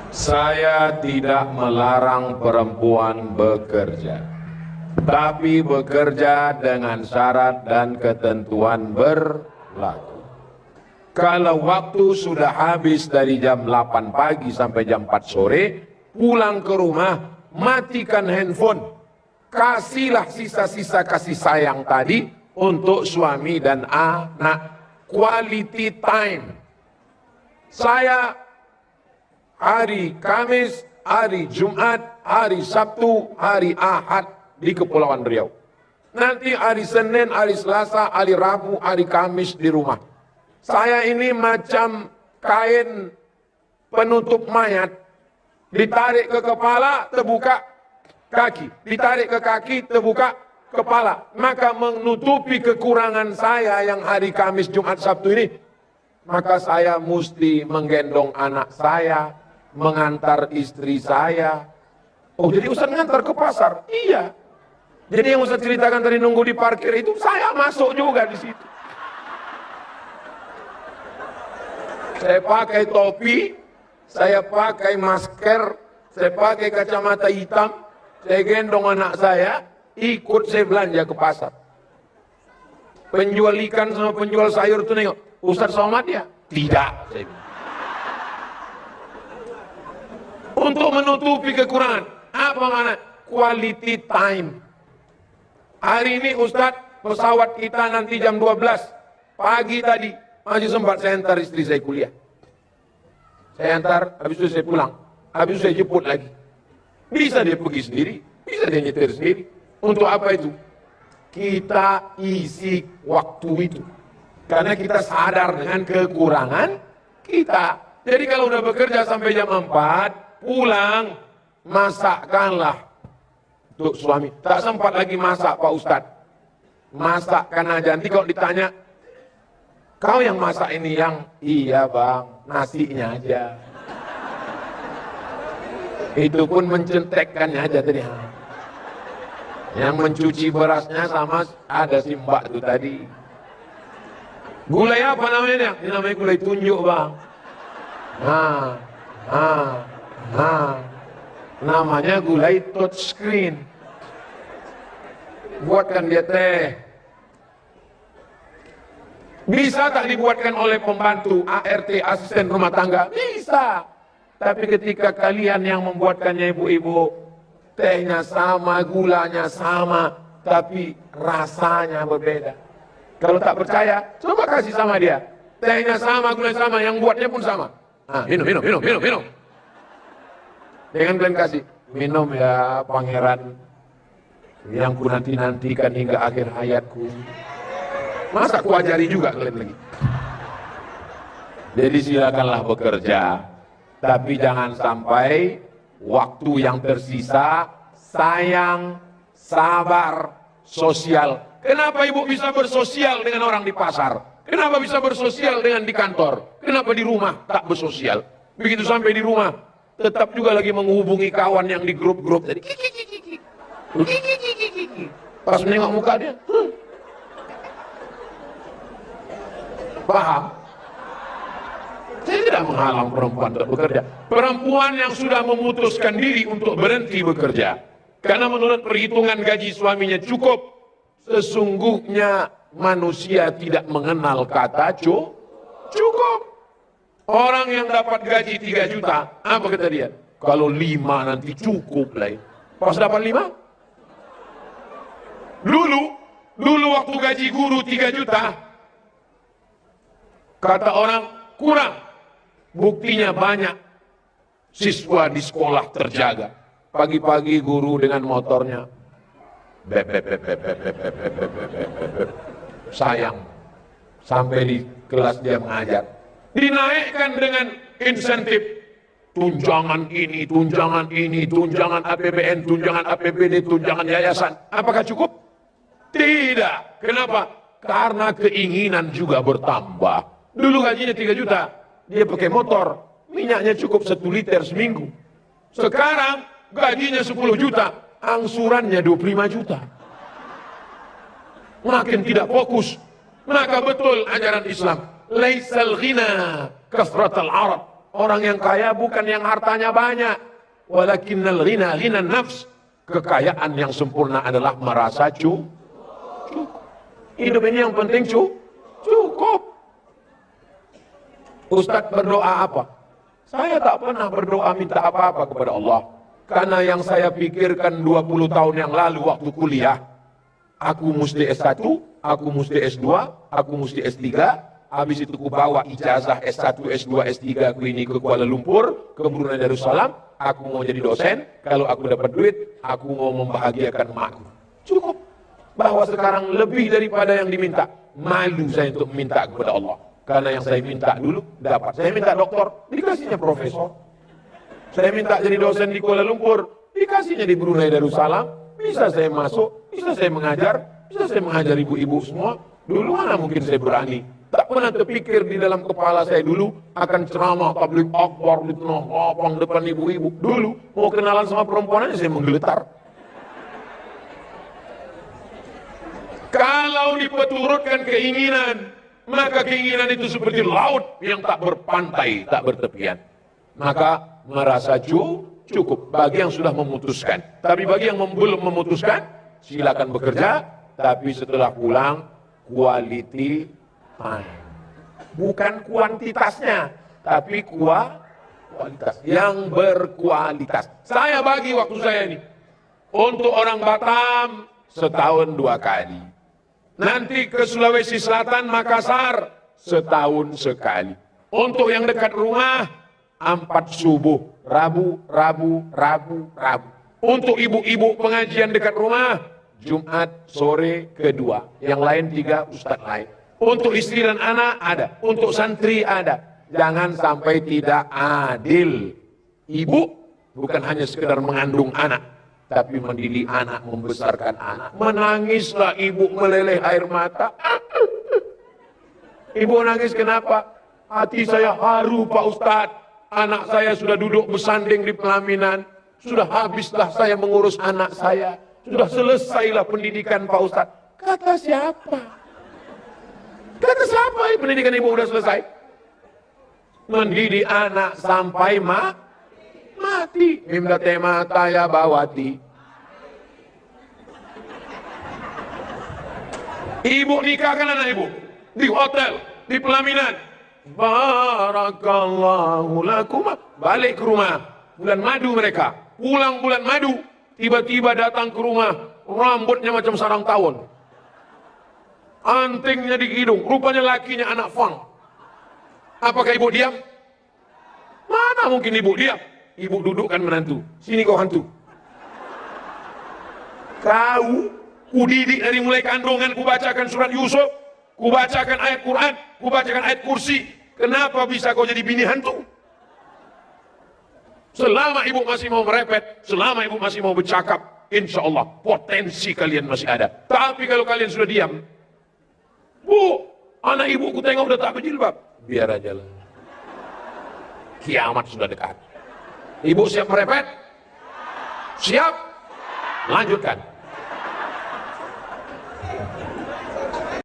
Saya tidak melarang perempuan bekerja, tapi bekerja dengan syarat dan ketentuan berlaku. Kalau waktu sudah habis dari jam 8 pagi sampai jam 4 sore, pulang ke rumah, matikan handphone. Kasihlah sisa-sisa kasih sayang tadi untuk suami dan anak. Quality time. Saya hari Kamis, hari Jumat, hari Sabtu, hari Ahad di Kepulauan Riau. Nanti hari Senin, hari Selasa, hari Rabu, hari Kamis di rumah. Saya ini macam kain penutup mayat. Ditarik ke kepala, terbuka kaki. Ditarik ke kaki, terbuka kepala. Maka menutupi kekurangan saya yang hari Kamis, Jumat, Sabtu ini, maka saya mesti menggendong anak saya, mengantar istri saya. Oh, jadi Ustaz ngantar ke pasar? Iya. Jadi yang Ustaz ceritakan tadi nunggu di parkir itu, saya masuk juga di situ. Saya pakai topi, saya pakai masker, saya pakai kacamata hitam, saya gendong anak saya, ikut saya belanja ke pasar. Penjual ikan sama penjual sayur itu nengok, Ustaz Somad ya? Tidak. Saya bilang. Untuk menutupi kekurangan. Apa mana? Quality time. Hari ini Ustaz, pesawat kita nanti jam 12. Pagi tadi, masih sempat saya antar istri saya kuliah. Saya antar, habis itu saya pulang. Habis itu saya jemput lagi. Bisa dia pergi sendiri, bisa dia nyetir sendiri. Untuk apa itu? Kita isi waktu itu. Karena kita sadar dengan kekurangan kita. Jadi kalau udah bekerja sampai jam 4, pulang, masakkanlah untuk suami. Tak sempat lagi masak Pak Ustadz. Masakkan aja. Nanti kalau ditanya, kau yang masak ini yang? Iya bang, nasinya aja. Itu pun mencentekkannya aja tadi. Yang mencuci berasnya sama ada si mbak itu tadi. Gulai apa namanya? Ini namanya gulai tunjuk bang. Namanya gulai touchscreen. Buatkan dia teh. Bisa tak dibuatkan oleh pembantu, ART, asisten rumah tangga? Bisa. Tapi ketika kalian yang membuatkannya ibu-ibu, tehnya sama, gulanya sama, tapi rasanya berbeda. Kalau tak percaya, coba kasih sama dia. Tehnya sama, gulanya sama, yang buatnya pun sama. Nah, minum. Jangan kalian kasih, minum ya pangeran yang ku nanti-nantikan hingga akhir hayatku. Masa ku ajari juga kalian lagi. Jadi silakanlah bekerja, tapi jangan sampai waktu yang tersisa sayang, sabar, sosial. Kenapa ibu bisa bersosial dengan orang di pasar? Kenapa bisa bersosial dengan di kantor? Kenapa di rumah tak bersosial? Begitu sampai di rumah, tetap juga lagi menghubungi kawan yang di grup-grup tadi. Pas menengok muka dia, paham? Saya tidak menghalang perempuan untuk bekerja. Perempuan yang sudah memutuskan diri untuk berhenti bekerja, karena menurut perhitungan gaji suaminya cukup. Sesungguhnya manusia tidak mengenal kata cukup. Orang yang dapat gaji 3 juta, apa kata dia? Kalau 5 nanti cukup lah. Pas dapat 5? Dulu waktu gaji guru 3 juta, kata orang kurang. Buktinya banyak siswa di sekolah terjaga. Pagi-pagi guru dengan motornya. Sayang. Sampai di kelas dia mengajar. Dinaikkan dengan insentif. Tunjangan ini, tunjangan APBN, tunjangan APBD, tunjangan yayasan. Apakah cukup? Tidak. Kenapa? Karena keinginan juga bertambah. Dulu gajinya 3 juta. Dia pakai motor, minyaknya cukup 1 liter seminggu. Sekarang gajinya 10 juta, angsurannya 25 juta. Makin tidak fokus. Maka betul ajaran Islam, laisal ghina kasratal arab, Orang yang kaya bukan yang hartanya banyak. Walakinnal ghina ghinan nafs. Kekayaan yang sempurna adalah merasa cukup. Hidup ini yang penting cukup. Ustadz berdoa apa? Saya tak pernah berdoa minta apa-apa kepada Allah. Karena yang saya pikirkan 20 tahun yang lalu waktu kuliah, aku mesti S1, aku mesti S2, aku mesti S3, habis itu ku bawa ijazah S1, S2, S3 aku ini ke Kuala Lumpur, ke Brunei Darussalam, aku mau jadi dosen, kalau aku dapat duit, aku mau membahagiakan makku. Cukup. Bahwa sekarang lebih daripada yang diminta, malu saya untuk minta kepada Allah. Karena yang saya minta dulu, dapat. Saya minta doktor, dikasihnya profesor. Saya minta jadi dosen di Kuala Lumpur, dikasihnya di Brunei Darussalam. Bisa saya masuk, bisa saya mengajar, bisa saya mengajar ibu-ibu semua. Dulu mana mungkin saya berani. Tak pernah terpikir di dalam kepala saya dulu akan ceramah tabligh akbar di tengah lapang depan ibu-ibu. Dulu mau kenalan sama perempuan aja saya menggeletar. Kalau dipeturutkan keinginan, maka keinginan itu seperti laut yang tak berpantai, tak bertepian. Maka merasa cukup bagi yang sudah memutuskan. Tapi bagi yang belum memutuskan, silakan bekerja, tapi setelah pulang, quality time. Bukan kuantitasnya, tapi kualitas. Yang berkualitas. Saya bagi waktu saya ini. Untuk orang Batam, setahun 2 kali. Nanti ke Sulawesi Selatan, Makassar, setahun sekali. Untuk yang dekat rumah, 4 subuh, Rabu. Untuk ibu-ibu pengajian dekat rumah, Jumat sore kedua. Yang lain 3 ustadz lain. Untuk istri dan anak ada, untuk santri ada. Jangan sampai tidak adil. Ibu bukan hanya sekedar mengandung anak, tapi mendidik anak, membesarkan anak. Menangislah ibu meleleh air mata. Ibu nangis kenapa? Hati saya haru Pak Ustadz. Anak saya sudah duduk bersanding di pelaminan. Sudah habislah saya mengurus anak saya. Sudah selesailah pendidikan Pak Ustadz. Kata siapa? Kata siapa pendidikan ibu sudah selesai? Mendidik anak sampai mati. Mimda tema taya bawati. Ibu nikahkan anak ibu di hotel, di pelaminan. Barakallahu lakum. Balik ke rumah, bulan madu mereka. Pulang bulan madu, tiba-tiba datang ke rumah, rambutnya macam sarang tawon, antingnya di hidung, rupanya lakinya anak fang. Apakah ibu diam? Mana mungkin ibu diam? Ibu dudukkan menantu. Sini kau hantu. Kau kudidik dari mulai kandungan, kubacakan surat Yusuf, kubacakan ayat Quran, kubacakan ayat kursi. Kenapa bisa kau jadi bini hantu? Selama ibu masih mau merepet, selama ibu masih mau bercakap, insya Allah potensi kalian masih ada. Tapi kalau kalian sudah diam, Bu, anak ibu ku tengok udah tak berjilbab, biar aja lah. Kiamat sudah dekat. Ibu siap merepet? Siap? Lanjutkan.